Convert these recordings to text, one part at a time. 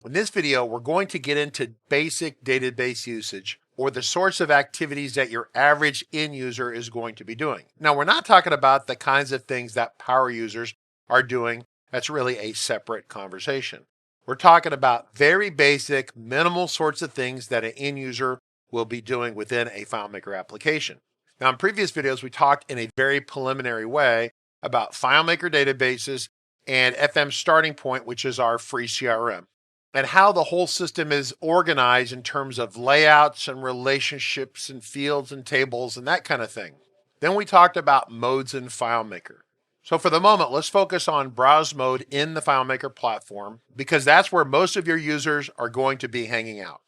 In this video, we're going to get into basic database usage, or the sorts of activities that your average end user is going to be doing. Now, we're not talking about the kinds of things that power users are doing. That's really a separate conversation. We're talking about very basic, minimal sorts of things that an end user will be doing within a FileMaker application. Now, in previous videos, we talked in a very preliminary way about FileMaker databases and FM Starting Point, which is our free CRM, and how the whole system is organized in terms of layouts and relationships and fields and tables and that kind of thing. Then we talked about modes in FileMaker. So for the moment, let's focus on browse mode in the FileMaker platform, because that's where most of your users are going to be hanging out.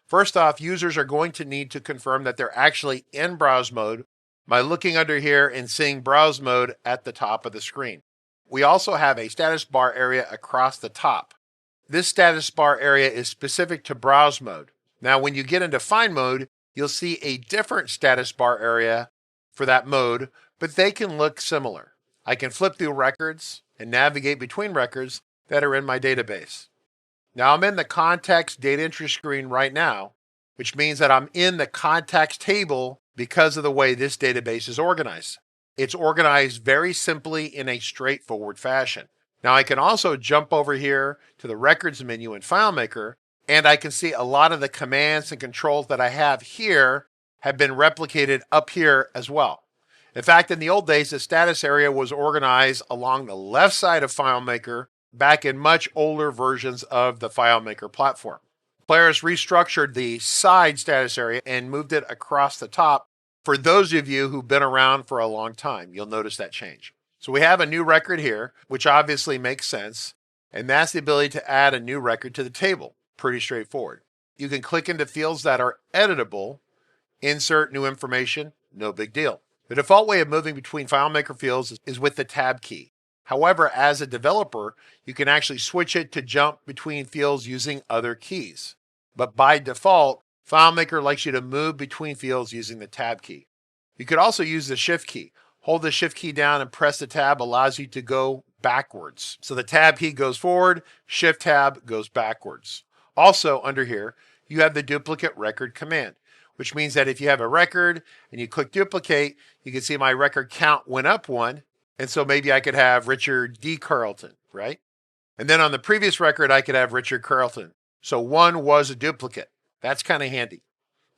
First off, users are going to need to confirm that they're actually in browse mode by looking under here and seeing browse mode at the top of the screen. We also have a status bar area across the top. This status bar area is specific to browse mode. Now, when you get into find mode, you'll see a different status bar area for that mode, but they can look similar. I can flip through records and navigate between records that are in my database. Now, I'm in the context data entry screen right now, which means that I'm in the contacts table because of the way this database is organized. It's organized very simply in a straightforward fashion. Now, I can also jump over here to the records menu in FileMaker, and I can see a lot of the commands and controls that I have here have been replicated up here as well. In fact, in the old days, the status area was organized along the left side of FileMaker back in much older versions of the FileMaker platform. Players restructured the side status area and moved it across the top. For those of you who've been around for a long time, you'll notice that change. So we have a new record here, which obviously makes sense, and that's the ability to add a new record to the table. Pretty straightforward. You can click into fields that are editable, insert new information, no big deal. The default way of moving between FileMaker fields is with the tab key. However, as a developer, you can actually switch it to jump between fields using other keys. But by default, FileMaker likes you to move between fields using the tab key. You could also use the shift key. Hold the shift key down and press the tab allows you to go backwards. So the tab key goes forward, shift tab goes backwards. Also under here, you have the duplicate record command, which means that if you have a record and you click duplicate, you can see my record count went up 1. And so maybe I could have Richard D. Carlton, right? And then on the previous record, I could have Richard Carlton. So 1 was a duplicate. That's kind of handy.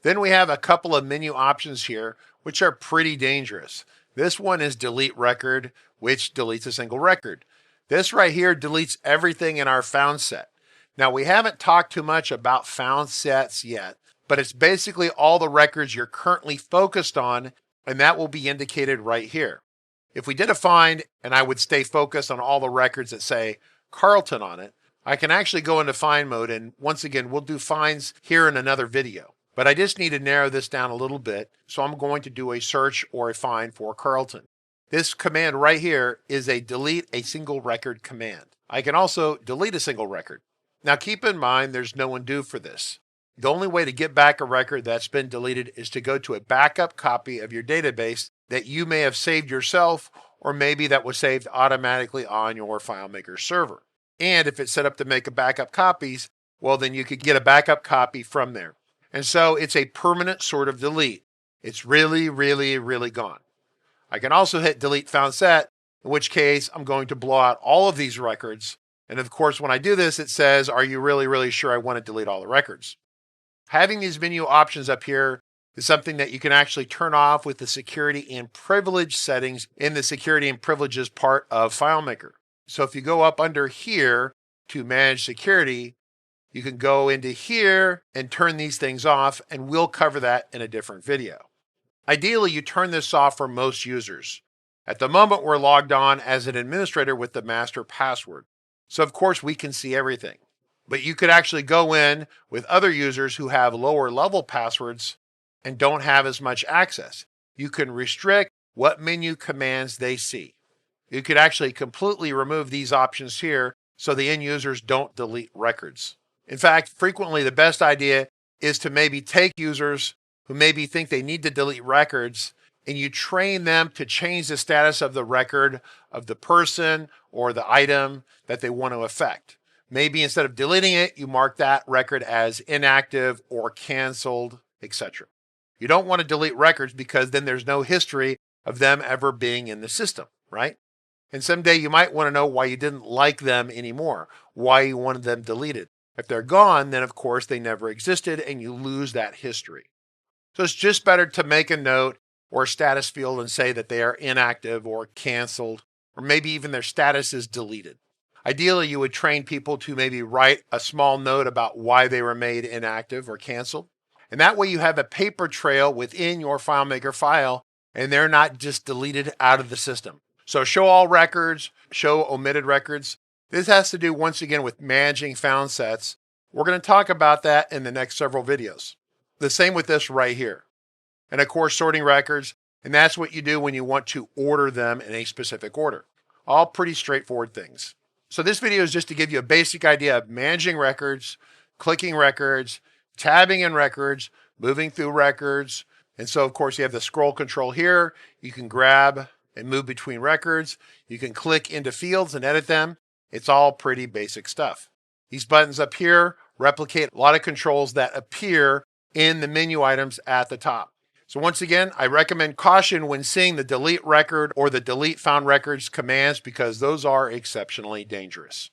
Then we have a couple of menu options here, which are pretty dangerous. This one is delete record, which deletes a single record. This right here deletes everything in our found set. Now, we haven't talked too much about found sets yet, but it's basically all the records you're currently focused on, and that will be indicated right here. If we did a find and I would stay focused on all the records that say Carlton on it, I can actually go into find mode, and once again, we'll do finds here in another video. But I just need to narrow this down a little bit, so I'm going to do a search or a find for Carlton. This command right here is a delete a single record command. I can also delete a single record. Now keep in mind there's no undo for this. The only way to get back a record that's been deleted is to go to a backup copy of your database that you may have saved yourself, or maybe that was saved automatically on your FileMaker server. And if it's set up to make a backup copies, well, then you could get a backup copy from there. And so it's a permanent sort of delete. It's really, really, really gone. I can also hit delete found set, in which case I'm going to blow out all of these records. And of course, when I do this, it says, are you really, really sure I want to delete all the records? Having these menu options up here is something that you can actually turn off with the security and privilege settings in the security and privileges part of FileMaker. So if you go up under here to manage security, you can go into here and turn these things off, and we'll cover that in a different video. Ideally, you turn this off for most users. At the moment, we're logged on as an administrator with the master password. So of course, we can see everything. But you could actually go in with other users who have lower level passwords and don't have as much access. You can restrict what menu commands they see. You could actually completely remove these options here so the end users don't delete records. In fact, frequently the best idea is to maybe take users who maybe think they need to delete records, and you train them to change the status of the record of the person or the item that they want to affect. Maybe instead of deleting it, you mark that record as inactive or canceled, etc. You don't want to delete records because then there's no history of them ever being in the system, right? And someday you might want to know why you didn't like them anymore, why you wanted them deleted. If they're gone, then of course they never existed and you lose that history. So it's just better to make a note or a status field and say that they are inactive or canceled, or maybe even their status is deleted. Ideally, you would train people to maybe write a small note about why they were made inactive or canceled. And that way you have a paper trail within your FileMaker file and they're not just deleted out of the system. So show all records, show omitted records. This has to do once again with managing found sets. We're going to talk about that in the next several videos. The same with this right here. And of course, sorting records. And that's what you do when you want to order them in a specific order. All pretty straightforward things. So this video is just to give you a basic idea of managing records, clicking records, tabbing in records, moving through records. And so of course you have the scroll control here. You can grab and move between records. You can click into fields and edit them. It's all pretty basic stuff. These buttons up here replicate a lot of controls that appear in the menu items at the top. So once again, I recommend caution when seeing the delete record or the delete found records commands because those are exceptionally dangerous.